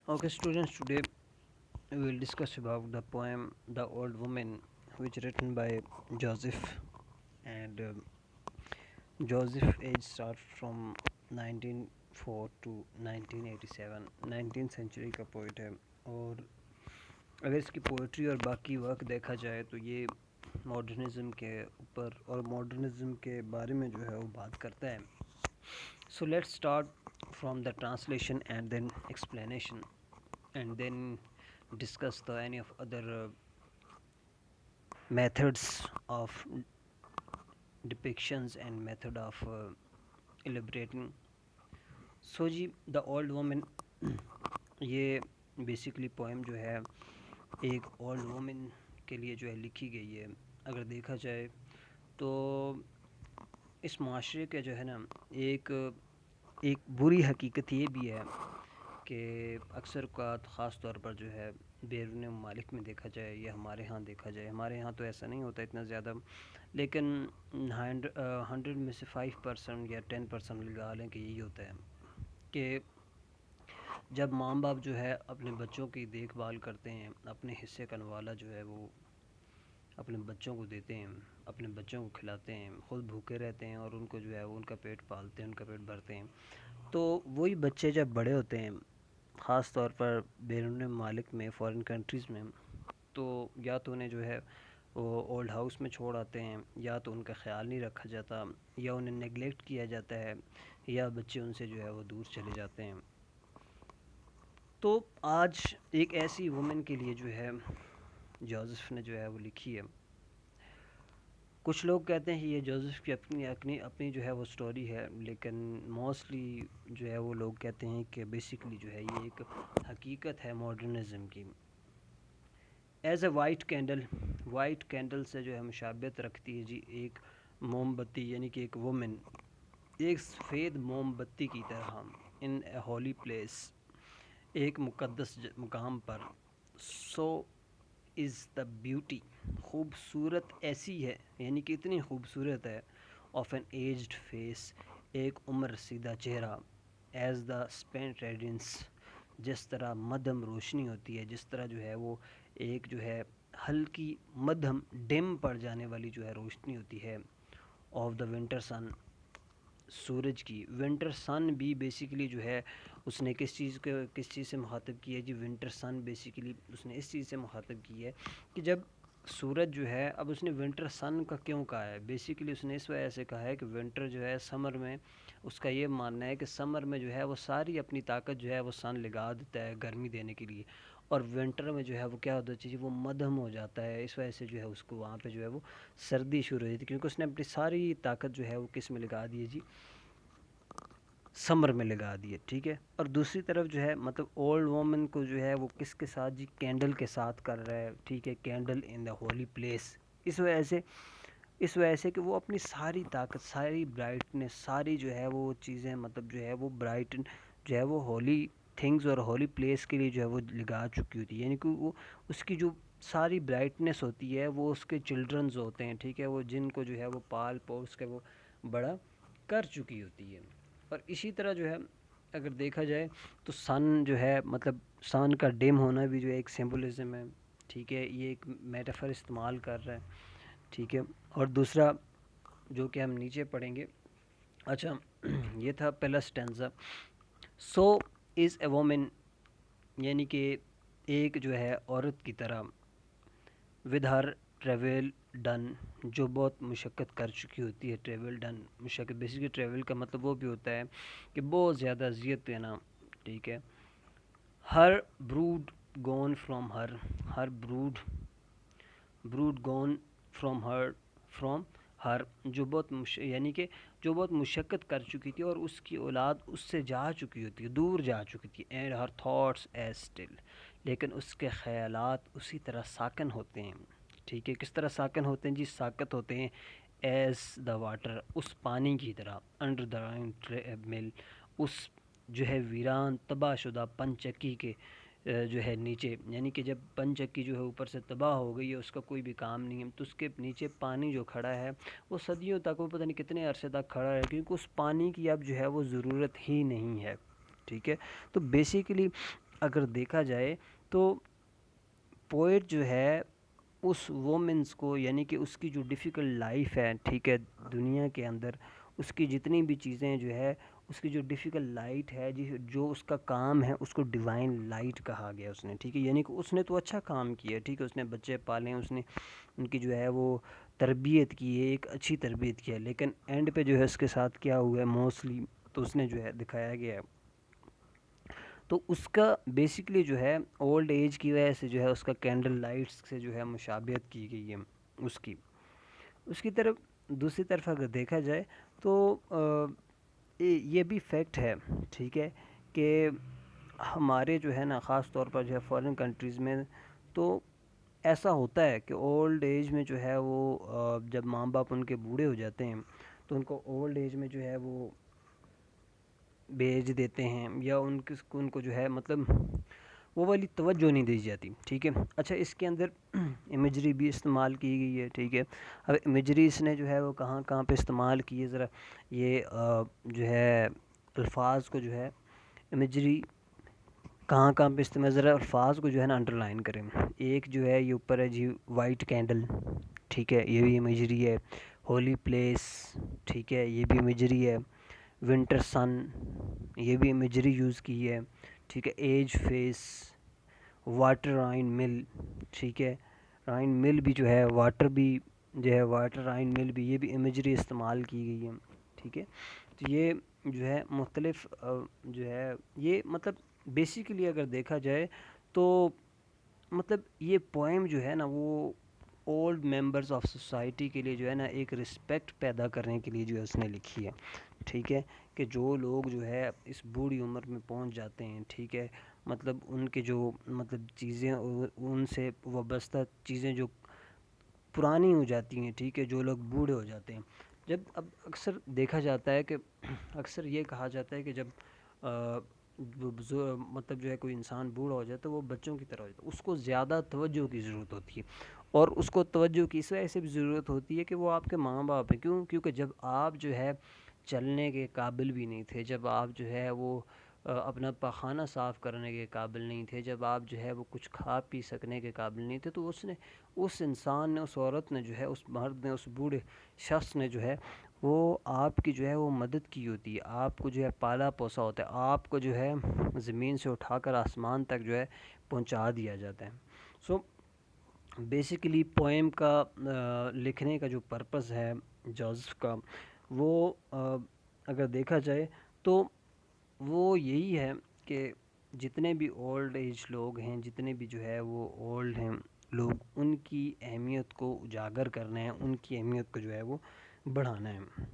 Okay, students, today we will discuss about the poem "The Old Woman," which written by Joseph. And Joseph age starts from 1904 to 1987, 19th century का poet है। और अगर इसकी poetry और बाकी work देखा जाए तो ये मॉडर्निज़म के ऊपर और मॉडर्निज़म के बारे में जो है वो बात करता है। So let's start from the translation and then explanation, and then discuss the any of other methods of depictions and method of elaborating. So जी द ओल्ड वुमन ये बेसिकली पोएम जो है एक ओल्ड वुमन के लिए जो है लिखी गई है। अगर देखा जाए तो इस माशरे के जो है ना एक एक बुरी हकीकत ये भी है कि अक्सर का ख़ास तौर पर जो है बैरून ममालिक में देखा जाए या हमारे यहाँ देखा जाए, हमारे यहाँ तो ऐसा नहीं होता इतना ज़्यादा, लेकिन 100 में से 5% या 10% लगा लें कि यही होता है कि जब माँ बाप जो है अपने बच्चों की देखभाल करते हैं, अपने हिस्से का नवाला जो है वो अपने बच्चों को देते हैं, अपने बच्चों को खिलाते हैं, ख़ुद भूखे रहते हैं और उनको जो है वो उनका पेट पालते हैं, उनका पेट भरते हैं। तो वही बच्चे जब बड़े होते हैं, ख़ास तौर पर बैरून ममालिक में, फ़ॉरेन कंट्रीज़ में, तो या तो उन्हें जो है वो ओल्ड हाउस में छोड़ आते हैं, या तो उनका ख़्याल नहीं रखा जाता, या उन्हें नेगलेक्ट किया जाता है, या बच्चे उनसे जो है वो दूर चले जाते हैं। तो आज एक ऐसी वुमेन के लिए जो है जोसेफ ने जो है वो लिखी है। कुछ लोग कहते हैं ये जोसेफ की अपनी अपनी अपनी जो है वो स्टोरी है, लेकिन मोस्टली जो है वो लोग कहते हैं कि बेसिकली जो है ये एक हकीकत है मॉडर्निज़म की। एज़ अ वाइट कैंडल से जो है मुशाबियत रखती है जी एक मोमबत्ती, यानी कि एक वुमेन एक सफ़ेद मोमबत्ती की तरह इन ए होली प्लेस, एक मुक़द्दस मुकाम पर। सो इज़ द ब्यूटी, खूबसूरत ऐसी है, यानी कि इतनी खूबसूरत है, ऑफ एन एज्ड फेस, एक उम्र रसीदा चेहरा, एज़ द स्पेंट रेडियंस, जिस तरह मध्यम रोशनी होती है, जिस तरह जो है वो एक जो है हल्की मध्यम डिम पड़ जाने वाली जो है रोशनी होती है, ऑफ द विंटर सन, सूरज की। विंटर सन भी बेसिकली जो है उसने किस चीज़ से मुखातब की है जी, विंटर सन बेसिकली उसने इस चीज़ से मुखातब की है कि जब सूरज जो है, अब उसने विंटर सन का क्यों कहा है, बेसिकली उसने इस वजह से कहा है कि विंटर जो है समर में, उसका ये मानना है कि समर में जो है वो सारी अपनी ताकत जो है वो सन लगा देता है गर्मी देने के लिए, और विंटर में जो है वो क्या होता है जी, वो मध्यम हो जाता है। इस वजह से जो है उसको वहाँ पे जो है वो सर्दी शुरू हो जाती है, क्योंकि उसने अपनी सारी ताकत जो है वो किस में लगा दी है जी, समर में लगा दिए। ठीक है। और दूसरी तरफ जो है मतलब ओल्ड वोमन को जो है वो किसके साथ जी, कैंडल के साथ कर रहा है। ठीक है, candle in the holy place. इस वजह से कि वो अपनी सारी ताकत, सारी ब्राइटनेस, सारी जो है वो चीज़ें मतलब जो है वो ब्राइट जो है वो होली थिंग्स और होली प्लेस के लिए जो है वो लगा चुकी होती है, यानी कि वो उसकी जो सारी ब्राइटनेस होती है वो उसके चिल्ड्रंस होते हैं। ठीक है, वो जिनको जो है वो पाल पोस के वो बड़ा कर चुकी होती है। और इसी तरह जो है अगर देखा जाए तो सन जो है मतलब सन का डिम होना भी जो है एक सिंबलिज्म है। ठीक है, ये एक मेटाफर इस्तेमाल कर रहा है। ठीक है। और दूसरा जो कि हम नीचे पढ़ेंगे, अच्छा ये था पहला stanza. So is a women, यानी कि एक जो है औरत की तरह, विद हर ट्रेवल डन, जो बहुत मुशक्क़त कर चुकी होती है। ट्रेवल डन मुशक्क़त, बेसिकली ट्रेवल का मतलब वो भी होता है कि बहुत ज़्यादा अजियत देना। ठीक है। Her brood gone from her brood gone from her, जो बहुत यानी कि जो बहुत मुशक्क़त कर चुकी थी और उसकी औलाद उससे जा चुकी होती है, दूर जा चुकी थी। And her thoughts as still, लेकिन उसके ख़यालात उसी तरह साकन होते हैं। ठीक है, किस तरह साकन होते हैं जी, साकत होते हैं एज़ द वाटर, उस पानी की तरह, अंडर द मिल, उस जो है वीरान तबाहशुदा पंचक्की के जो है नीचे, यानी कि जब पंचक्की जो है ऊपर से तबाह हो गई है, उसका कोई भी काम नहीं है, तो उसके नीचे पानी जो खड़ा है वो सदियों तक, वो पता नहीं कितने अरसे तक खड़ा है, क्योंकि उस पानी की अब जो है वो ज़रूरत ही नहीं है। ठीक है। तो बेसिकली اگر دیکھا جائے تو پوئٹ جو ہے اس وومنس کو، یعنی کہ اس کی جو ڈیفیکلٹ لائف ہے، ٹھیک ہے، دنیا کے اندر اس کی جتنی بھی چیزیں جو ہے، اس کی جو ڈیفیکلٹ لائٹ ہے، جو اس کا کام ہے، اس کو ڈیوائن لائٹ کہا گیا اس نے، ٹھیک ہے، یعنی کہ اس نے تو اچھا کام کیا، ٹھیک ہے، اس نے بچے پالے ہیں، اس نے ان کی جو ہے وہ تربیت کی ہے، ایک اچھی تربیت کی ہے، لیکن اینڈ پہ جو ہے اس کے ساتھ کیا ہوا ہے موسٹلی، تو اس نے جو ہے دکھایا گیا ہے، تو اس کا بیسکلی جو ہے اولڈ ایج کی وجہ سے جو ہے اس کا کینڈل لائٹس سے جو ہے مشابہت کی گئی ہے اس کی طرف دوسری طرف اگر دیکھا جائے تو یہ بھی فیکٹ ہے، ٹھیک ہے، کہ ہمارے جو ہے نا خاص طور پر جو ہے فارن کنٹریز میں تو ایسا ہوتا ہے کہ اولڈ ایج میں جو ہے وہ جب ماں باپ ان کے بوڑھے ہو جاتے ہیں تو ان کو اولڈ ایج میں جو ہے وہ بھیج دیتے ہیں، یا ان کو جو ہے مطلب وہ والی توجہ نہیں دی جاتی، ٹھیک ہے۔ اچھا، اس کے اندر امیجری بھی استعمال کی گئی ہے، ٹھیک ہے۔ اب امیجری اس نے جو ہے وہ کہاں کہاں پہ استعمال کی ہے، ذرا یہ جو ہے الفاظ کو جو ہے امیجری کہاں کہاں پہ استعمال، ذرا الفاظ کو جو ہے نا انڈر لائن کریں۔ ایک جو ہے یہ اوپر ہے جی وائٹ کینڈل، ٹھیک ہے، یہ بھی امیجری ہے۔ ہولی پلیس، ٹھیک ہے، یہ بھی امیجری ہے۔ ونٹر سن، یہ بھی امیجری یوز کی ہے، ٹھیک ہے۔ ایج فیس، واٹر رائن مل، ٹھیک ہے، رائن مل بھی جو ہے واٹر بھی جو ہے واٹر رائن مل بھی، یہ بھی امیجری استعمال کی گئی ہے، ٹھیک ہے۔ تو یہ جو ہے مختلف جو ہے یہ مطلب بیسیکلی اگر دیکھا جائے تو مطلب یہ پوئم جو ہے نا وہ اولڈ ممبرز آف سوسائٹی کے لیے جو ہے نا ایک رسپیکٹ پیدا کرنے کے لیے جو ہے اس نے لکھی ہے، ٹھیک ہے، کہ جو لوگ جو ہے اس بوڑھی عمر میں پہنچ جاتے ہیں، ٹھیک ہے، مطلب ان کے جو مطلب چیزیں ان سے وابستہ چیزیں جو پرانی ہو جاتی ہیں، ٹھیک ہے، جو لوگ بوڑھے ہو جاتے ہیں، جب اب اکثر دیکھا جاتا ہے کہ اکثر یہ کہا جاتا ہے کہ جب مطلب جو ہے کوئی انسان بوڑھا ہو جاتا ہے تو وہ بچوں کی طرح ہو جاتا ہے، اس کو زیادہ توجہ کی ضرورت ہوتی ہے، اور اس کو توجہ کی اس وجہ سے بھی ضرورت ہوتی ہے کہ وہ آپ کے ماں باپ ہیں، کیونکہ جب آپ جو ہے چلنے کے قابل بھی نہیں تھے، جب آپ جو ہے وہ اپنا پاخانہ صاف کرنے کے قابل نہیں تھے، جب آپ جو ہے وہ کچھ کھا پی سکنے کے قابل نہیں تھے، تو اس انسان نے، اس عورت نے جو ہے، اس مرد نے، اس بوڑھے شخص نے جو ہے وہ آپ کی جو ہے وہ مدد کی ہوتی ہے، آپ کو جو ہے پالا پوسا ہوتا ہے، آپ کو جو ہے زمین سے اٹھا کر آسمان تک جو ہے پہنچا دیا جاتا ہے۔ سو بیسیکلی پوئم کا لکھنے کا جو پرپس ہے جوزف کا، وہ اگر دیکھا جائے تو وہ یہی ہے کہ جتنے بھی اولڈ ایج لوگ ہیں، جتنے بھی جو ہے وہ اولڈ ہیں لوگ، ان کی اہمیت کو اجاگر کرنا ہے، ان کی اہمیت کو جو ہے وہ بڑھانا ہے۔